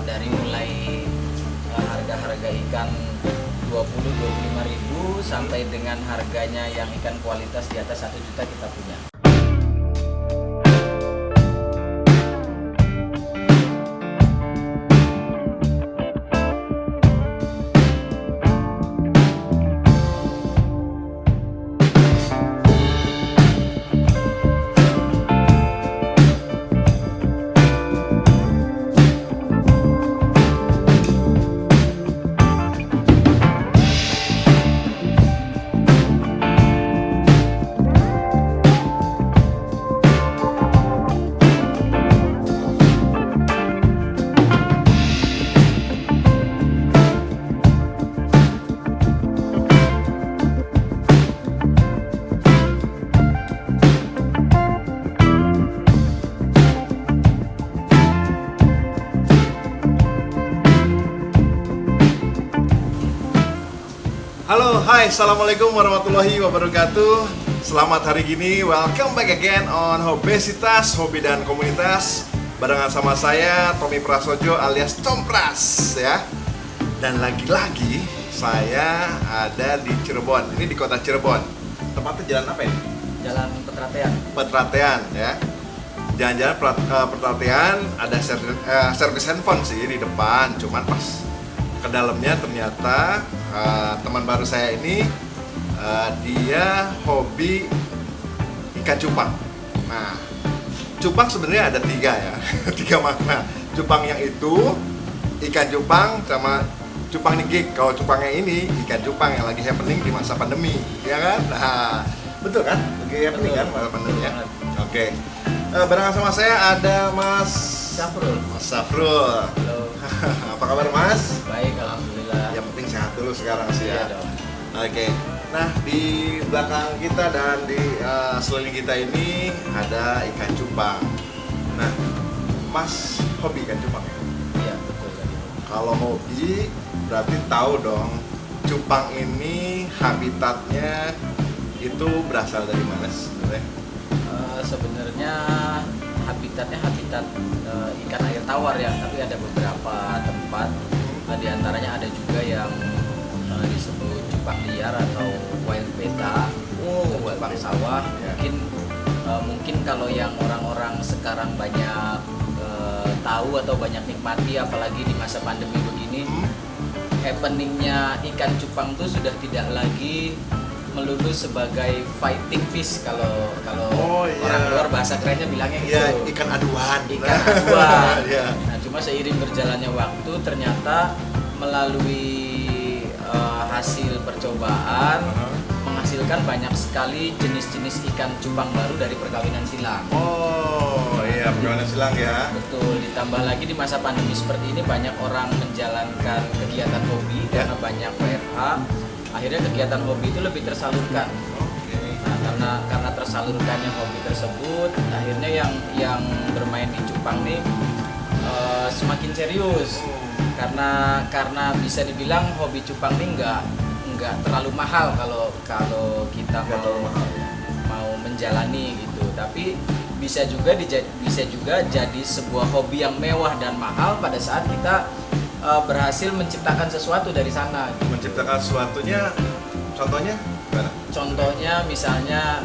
dari mulai harga-harga ikan 20-25 ribu sampai dengan harganya yang ikan kualitas di atas 1 juta kita punya. Halo, hai, assalamualaikum warahmatullahi wabarakatuh. Selamat hari gini, welcome back again on Hobesitas, Hobi dan Komunitas. Barengan sama saya, Tommy Prasojo alias Compras ya. Dan lagi-lagi saya ada di Cirebon, ini di kota Cirebon. Tepatnya jalan apa ini? Jalan Petratean. Petratean ya. Jalan-jalan Petratean, ada servis handphone sih di depan. Cuman pas ke dalamnya ternyata teman baru saya ini dia hobi ikan cupang. Nah, cupang sebenarnya ada 3 ya, 3 makna. Cupang yang itu ikan cupang sama cupang gig. Kalau cupangnya ini ikan cupang yang lagi happening di masa pandemi, ya kan? Nah, betul kan? Lagi happening kan masa pandemi ya. Oke. Barengan sama saya ada Mas Safrul. Mas Safrul. Halo. Apa kabar Mas? Baik, alhamdulillah. Yang penting sehat dulu sekarang sih ya. Iya dong. Oke. Nah, di belakang kita dan di sekeliling kita ini ada ikan cupang. Nah, Mas hobi ikan cupang ya? Iya, betul tadi. Kalau hobi berarti tahu dong cupang ini habitatnya itu berasal dari mana sebenarnya? Sebenarnya habitat ikan air tawar ya, tapi ada beberapa tempat. Di antaranya ada juga yang disebut cupang liar atau wild betta, cupang sawah. Ya. Mungkin kalau yang orang-orang sekarang banyak tahu atau banyak nikmati, apalagi di masa pandemi begini, happeningnya ikan cupang itu sudah tidak lagi melulu sebagai fighting fish kalau orang luar bahasa kerennya bilangnya gitu. Ya, ikan aduan. Ikan aduan. Ya. Nah, cuma seiring berjalannya waktu ternyata melalui hasil percobaan menghasilkan banyak sekali jenis-jenis ikan cupang baru dari perkawinan silang. Oh, iya, perkawinan silang ya. Betul, ditambah lagi di masa pandemi seperti ini banyak orang menjalankan kegiatan hobi karena banyak WFH. Akhirnya kegiatan hobi itu lebih tersalurkan. Nah, karena tersalurkannya hobi tersebut, akhirnya yang bermain di cupang nih semakin serius. Karena bisa dibilang hobi cupang ini nggak terlalu mahal kalau kita mau menjalani gitu. Tapi bisa juga jadi sebuah hobi yang mewah dan mahal pada saat kita berhasil menciptakan sesuatu dari sana. Gitu. Menciptakan sesuatunya, contohnya gimana? Contohnya misalnya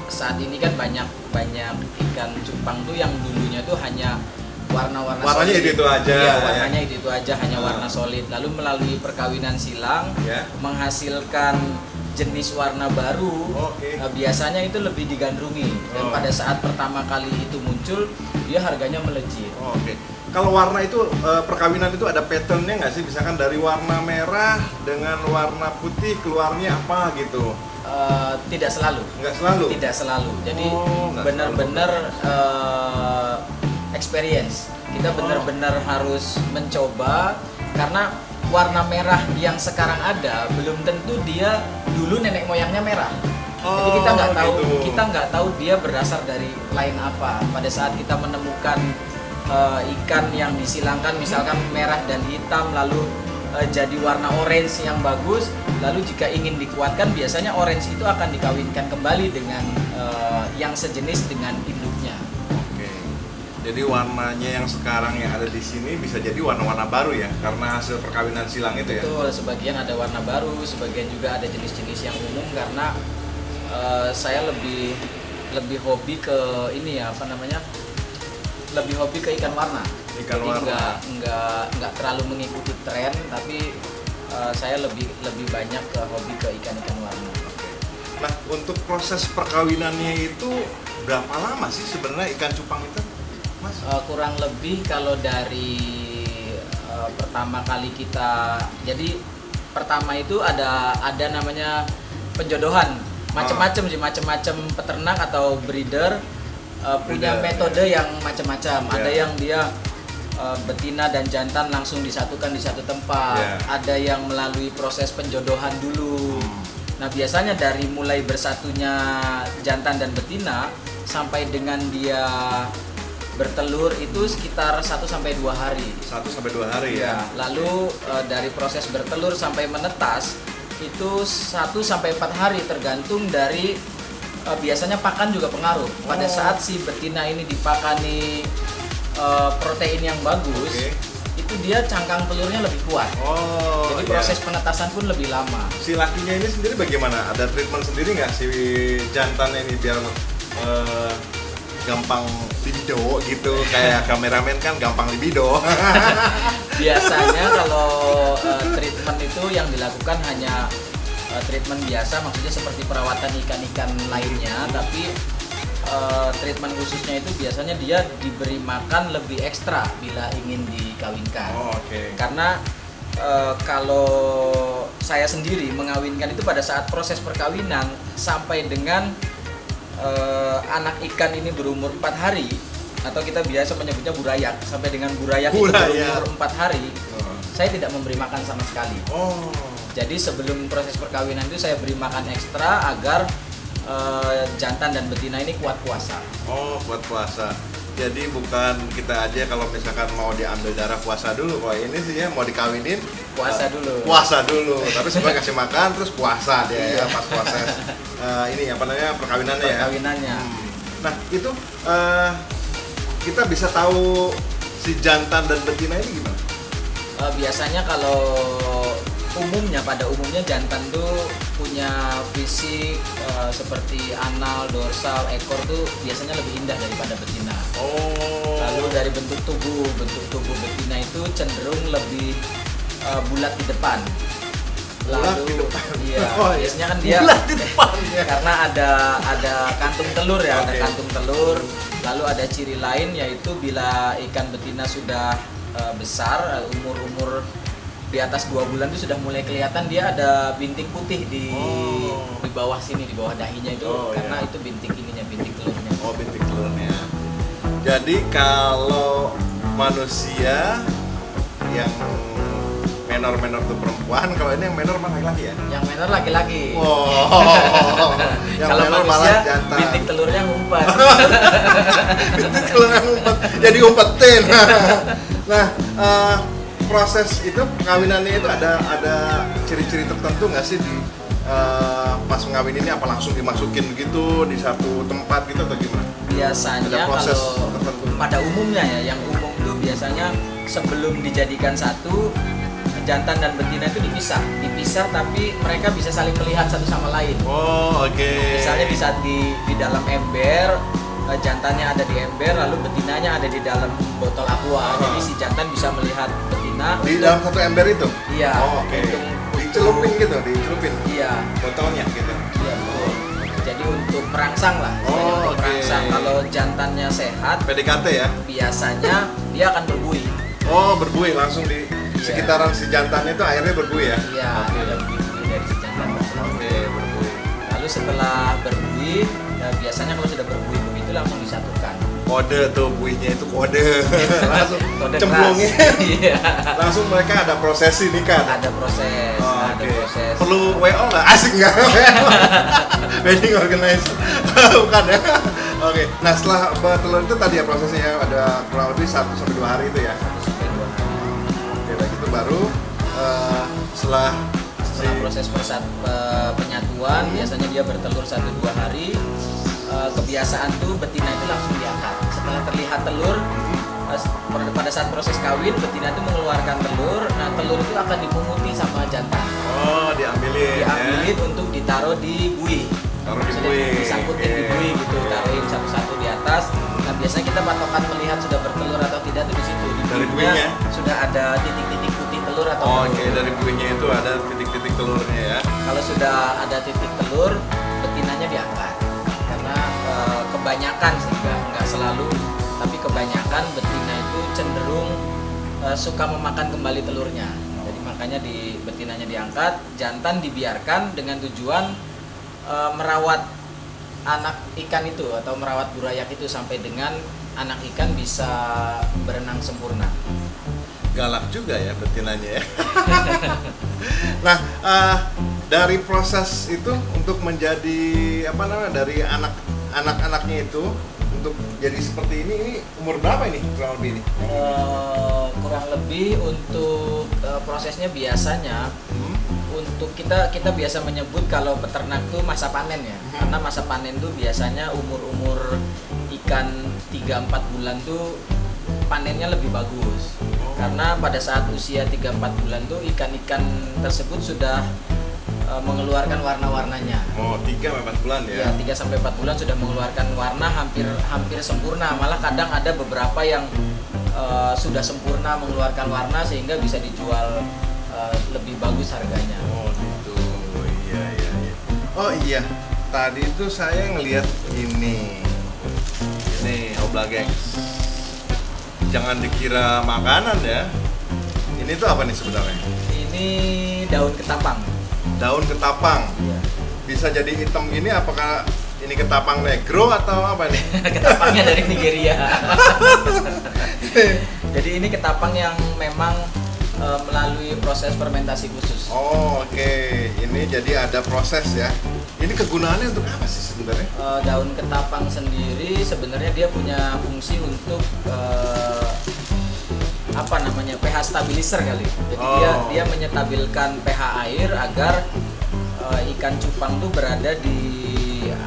saat ini kan banyak ikan cupang tuh yang dulunya tuh hanya warnanya solid. itu aja. Iya, warnanya itu aja, hanya warna solid. Lalu melalui perkawinan silang menghasilkan jenis warna baru. Biasanya itu lebih digandrungi dan pada saat pertama kali itu muncul dia harganya melejit. Kalau warna itu perkawinan itu ada patternnya nggak sih? Misalkan dari warna merah dengan warna putih keluarnya apa gitu? Tidak selalu. Nggak selalu? Tidak selalu. Jadi benar-benar experience. Kita benar-benar harus mencoba karena warna merah yang sekarang ada belum tentu dia dulu nenek moyangnya merah. Jadi kita nggak tahu dia berasal dari lain apa. Pada saat kita menemukan ikan yang disilangkan misalkan merah dan hitam lalu jadi warna orange yang bagus, lalu jika ingin dikuatkan biasanya orange itu akan dikawinkan kembali dengan yang sejenis dengan induknya. Jadi warnanya yang sekarang yang ada di sini bisa jadi warna-warna baru ya, karena hasil perkawinan silang itu ya. Betul, sebagian ada warna baru, sebagian juga ada jenis-jenis yang umum karena saya lebih hobi ke ini ya, apa namanya? Lebih hobi ke ikan warna. Ikan Jadi warna. nggak terlalu mengikuti tren, tapi saya lebih banyak ke hobi ke ikan-ikan warna. Nah, untuk proses perkawinannya itu berapa lama sih sebenarnya ikan cupang itu, Mas? Kurang lebih kalau dari pertama kali kita, jadi pertama itu ada namanya penjodohan, macam-macam sih, macam-macam peternak atau breeder punya Breeder, metode yang macam-macam. Ya. Ada yang dia betina dan jantan langsung disatukan di satu tempat, Ya. ada yang melalui proses penjodohan dulu. Nah, biasanya dari mulai bersatunya jantan dan betina sampai dengan dia bertelur itu sekitar 1 sampai 2 hari. 1 sampai 2 hari ya. Lalu dari proses bertelur sampai menetas itu 1 sampai 4 hari tergantung dari biasanya pakan juga pengaruh. Pada saat si betina ini dipakani protein yang bagus, Oke. itu dia cangkang telurnya lebih kuat. Oh, Jadi iya. proses penetasan pun lebih lama. Si lakinya ini sendiri bagaimana? Ada treatment sendiri nggak si jantannya ini biar gampang libido gitu? Kayak kameramen kan gampang libido. Biasanya kalau treatment itu yang dilakukan hanya treatment biasa, maksudnya seperti perawatan ikan-ikan lainnya, tapi treatment khususnya itu biasanya dia diberi makan lebih ekstra bila ingin dikawinkan. Oh, oke. Karena kalau saya sendiri mengawinkan itu pada saat proses perkawinan sampai dengan anak ikan ini berumur 4 hari, atau kita biasa menyebutnya burayak, sampai dengan burayak itu berumur 4 hari, saya tidak memberi makan sama sekali. Oh. Jadi sebelum proses perkawinan itu saya beri makan ekstra agar jantan dan betina ini kuat puasa. Oh, buat puasa. Jadi bukan kita aja kalau misalkan mau diambil darah puasa dulu. Kalau ini sih ya mau dikawinin Puasa dulu. Puasa dulu. Tapi sebenarnya kasih makan terus puasa dia ya Iya. pas proses ini apa namanya perkawinannya ya. Perkawinannya. Nah, itu kita bisa tahu si jantan dan betina ini gimana? Biasanya kalau pada umumnya jantan tuh punya fisik seperti anal, dorsal, ekor tuh biasanya lebih indah daripada betina. Oh. Lalu dari bentuk tubuh betina itu cenderung lebih bulat di depan. Bulat di depan. Iya, Oh, iya. biasanya kan dia Bulat di depan, ya. karena ada kantung telur ya, ada Oke. kantung telur. Lalu ada ciri lain yaitu bila ikan betina sudah besar, umur di atas 2 bulan itu sudah mulai kelihatan dia ada bintik putih di bawah sini, di bawah dahinya itu, Oh, karena iya. itu bintik telurnya. Oh, bintik telurnya. Jadi kalau manusia yang menor tuh perempuan, kalau ini yang menor mah laki-laki ya? Yang menor laki-laki. Wow. Yang Kalau menor manusia malah jantan. bintik telurnya ngumpet. Bintik telurnya ngumpet, jadi umpetin. Nah, proses itu perkawinannya itu ada ciri-ciri tertentu nggak sih di pas ngawin ini, apa langsung dimasukin gitu di satu tempat gitu atau gimana? Biasanya Ada proses kalau tertentu. pada umumnya ya, yang umum itu biasanya sebelum dijadikan satu, jantan dan betina itu dipisah tapi mereka bisa saling melihat satu sama lain. Oh, oke. Misalnya di saat di dalam ember, jantannya ada di ember, lalu betinanya ada di dalam botol aqua. Jadi si jantan bisa melihat betina Di dalam satu ember itu? Iya. Oh, oke. Dicelupin gitu, dicelupin Iya. botolnya gitu. Iya, betul. Jadi untuk merangsang lah, istilahnya Oh, untuk oke. merangsang. Kalau jantannya sehat, PDKT ya? biasanya dia akan berbuih. Oh, berbuih langsung di Iya. sekitaran si jantan itu airnya berbuih ya? Iya, Oke. ada buih dari si jantan tersebut. Oke, berbuih. Lalu setelah berbuih, ya biasanya kalau sudah berbuih begitu langsung disatukan. Kode tuh buihnya itu kode. Langsung Kode cemplungin. keras. Iya. Langsung mereka ada prosesi nikah. Ada proses, Oh, ada oke. proses. Perlu WO nggak? Asik nggak? Wedding organizer. Bukan ya? Oke. Nah, setelah bertelur itu tadi ya prosesnya ada kurang lebih 1 sampai 2 hari itu ya. Sampai 2 hari. Oke, baik itu baru setelah Setelah proses penyatuan, biasanya dia bertelur 1-2 hari. Kebiasaan tuh betina itu langsung diangkat setelah terlihat telur, pada saat proses kawin betina itu mengeluarkan telur. Nah telur itu akan dipunguti sama jantan. Oh, diambilin Untuk ditaruh di bui. Taruh di Maksudnya bui. disangkutin di bui gitu, taruhin satu-satu di atas. Nah biasanya kita patokan melihat sudah bertelur atau tidak tuh di situ. Di Dari buinya buinya? sudah ada titik-titik putih telur atau Oh, belum. oke, dari buinya itu ada titik-titik telurnya ya. Kalau sudah ada titik telur, betinanya diangkat. Karena kebanyakan sih, nggak selalu, tapi kebanyakan betina itu cenderung suka memakan kembali telurnya. Jadi makanya betinanya diangkat, jantan dibiarkan dengan tujuan merawat anak ikan itu atau merawat burayak itu sampai dengan anak ikan bisa berenang sempurna. Galak juga ya betinanya ya. Nah, dari proses itu untuk menjadi dari anak-anaknya itu untuk jadi seperti ini umur berapa ini kurang lebih ini? Kurang lebih untuk prosesnya biasanya untuk kita biasa menyebut kalau peternak tuh masa panen ya. Karena masa panen tuh biasanya umur ikan 3-4 bulan tuh panennya lebih bagus. Karena pada saat usia 3-4 bulan tuh ikan-ikan tersebut sudah mengeluarkan warna-warnanya. Oh, 3-4 bulan ya? Ya, 3-4 bulan sudah mengeluarkan warna hampir sempurna. Malah kadang ada beberapa yang sudah sempurna mengeluarkan warna sehingga bisa dijual lebih bagus harganya. Oh gitu, iya. Oh iya, tadi itu saya ngelihat ini obla gengs. Jangan dikira makanan ya. Ini tuh apa nih sebenarnya? Ini daun ketapang. Daun ketapang. Iya. Bisa jadi hitam gini, apakah ini ketapang negro atau apa nih? Ketapangnya dari Nigeria. Jadi ini ketapang yang memang melalui proses fermentasi khusus. Oh, oke. Ini jadi ada proses ya. Ini kegunaannya untuk apa sih sebenarnya? Daun ketapang sendiri sebenarnya dia punya fungsi untuk pH stabilizer kali. Jadi dia menyetabilkan pH air agar ikan cupang tuh berada di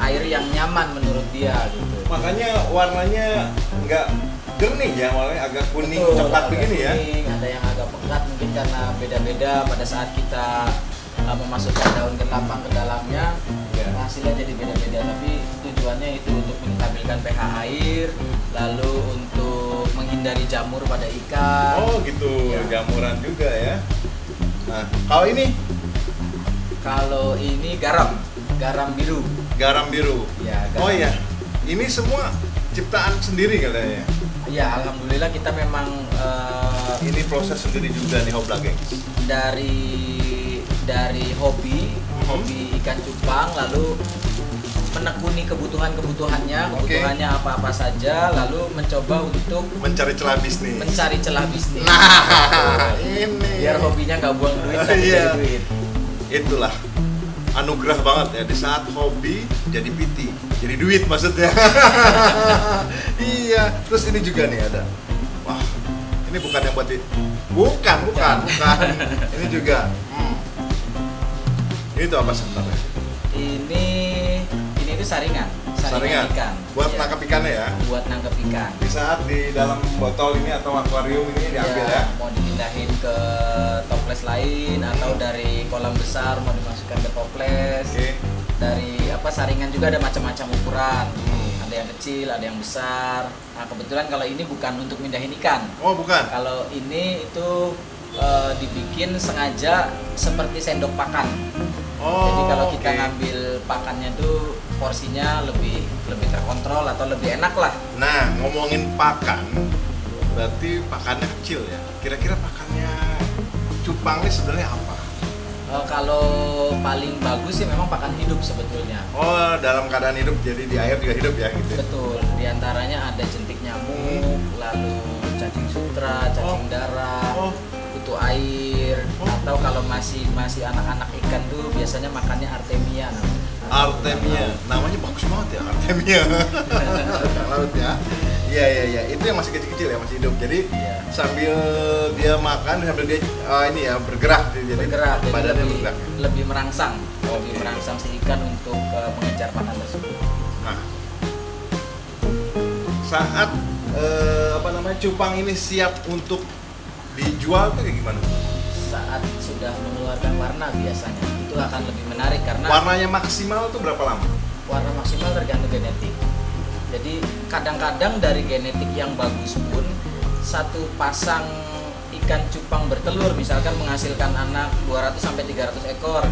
air yang nyaman menurut dia gitu. Makanya warnanya nggak jernih ya, warnanya agak kuning. Betul, Coklat agak begini ya. kuning, ada yang agak pekat mungkin karena beda-beda pada saat kita memasukkan daun ketapang ke dalamnya. Ya. Hasilnya jadi beda-beda, tapi tujuannya itu untuk menstabilkan pH air, lalu untuk menghindari jamur pada ikan. Oh gitu, Ya. jamuran juga ya. Nah, kalau ini Kalau ini garam biru. garam biru. Ya, garam. Oh iya, ini semua ciptaan sendiri kayaknya. Ya, alhamdulillah kita memang Ini proses sendiri juga nih Hobla gengs. dari hobi ikan cupang, lalu menekuni kebutuhannya apa-apa saja, lalu mencoba untuk Mencari celah bisnis. mencari celah bisnis. Nah, ini. Biar hobinya nggak buang duit tapi Iya. jadi duit. Itulah anugerah banget ya, di saat hobi jadi PT, jadi duit maksudnya. Iya, terus ini juga nih ada. Wah, ini bukan yang buat bukan. Ini juga. Ini tuh apa sebenarnya? Ini itu saringan ikan. Buat Iya, nangkep ikannya ya. buat nangkep ikan. Di saat di dalam botol ini atau akuarium ini diambil ya. Mau dipindahin ke toples lain atau dari kolam besar mau dimasukkan ke toples. Oke. Dari saringan juga ada macam-macam ukuran. Ada yang kecil, ada yang besar. Nah, kebetulan kalau ini bukan untuk mindahin ikan. Oh, bukan. Kalau ini itu dibikin sengaja seperti sendok pakan. Oh. Jadi kalau kita oke. ngambil pakannya tuh porsinya lebih terkontrol atau lebih enak lah. Nah, ngomongin pakan, berarti pakannya kecil ya. Kira-kira pakannya cupang ini sebenarnya apa? Kalau paling bagus sih memang pakan hidup sebetulnya. Oh, dalam keadaan hidup, jadi di air juga hidup ya gitu. Betul. Di antaranya ada jentik nyamuk, lalu cacing sutra, cacing darah, kutu air, atau kalau masih anak-anak ikan tuh biasanya makannya artemia namanya. Artemia, namanya bagus banget ya, Artemia. Ikan laut ya. Iya. Itu yang masih kecil-kecil ya, masih hidup. Jadi Iya. sambil dia makan, sambil dia bergerak. Jadi Bergerak, jadi badannya bergerak. lebih merangsang, Oke. lebih merangsang si ikan untuk mengejar pakan tersebut. Nah, saat cupang ini siap untuk dijual tuh kayak gimana? Saat sudah mengeluarkan warna biasanya itu akan lebih menarik karena Warnanya maksimal tuh berapa lama? warna maksimal tergantung genetik. Jadi kadang-kadang dari genetik yang bagus pun satu pasang ikan cupang bertelur misalkan menghasilkan anak 200 sampai 300 ekor.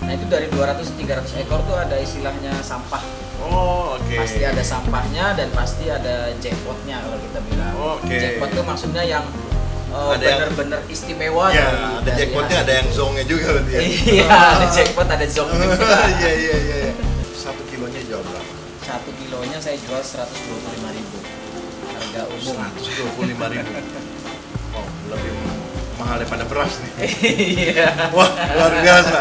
Nah, itu dari 200-300 ekor tuh ada istilahnya sampah. Oh, oke. Pasti ada sampahnya dan pasti ada jackpotnya kalau kita bilang. Oke. Jackpot tuh maksudnya yang Ada yang- benar-benar istimewa Ya, ada dari jackpotnya, ada yang zongnya juga berarti ya. Iya, ada jackpot, ada zong juga. Iya. 1 kilonya jual berapa? 1 kilonya saya jual 125.000. Harga umum. 125.000. Oh, lebih mahal daripada beras nih. Iya. Wah, luar biasa.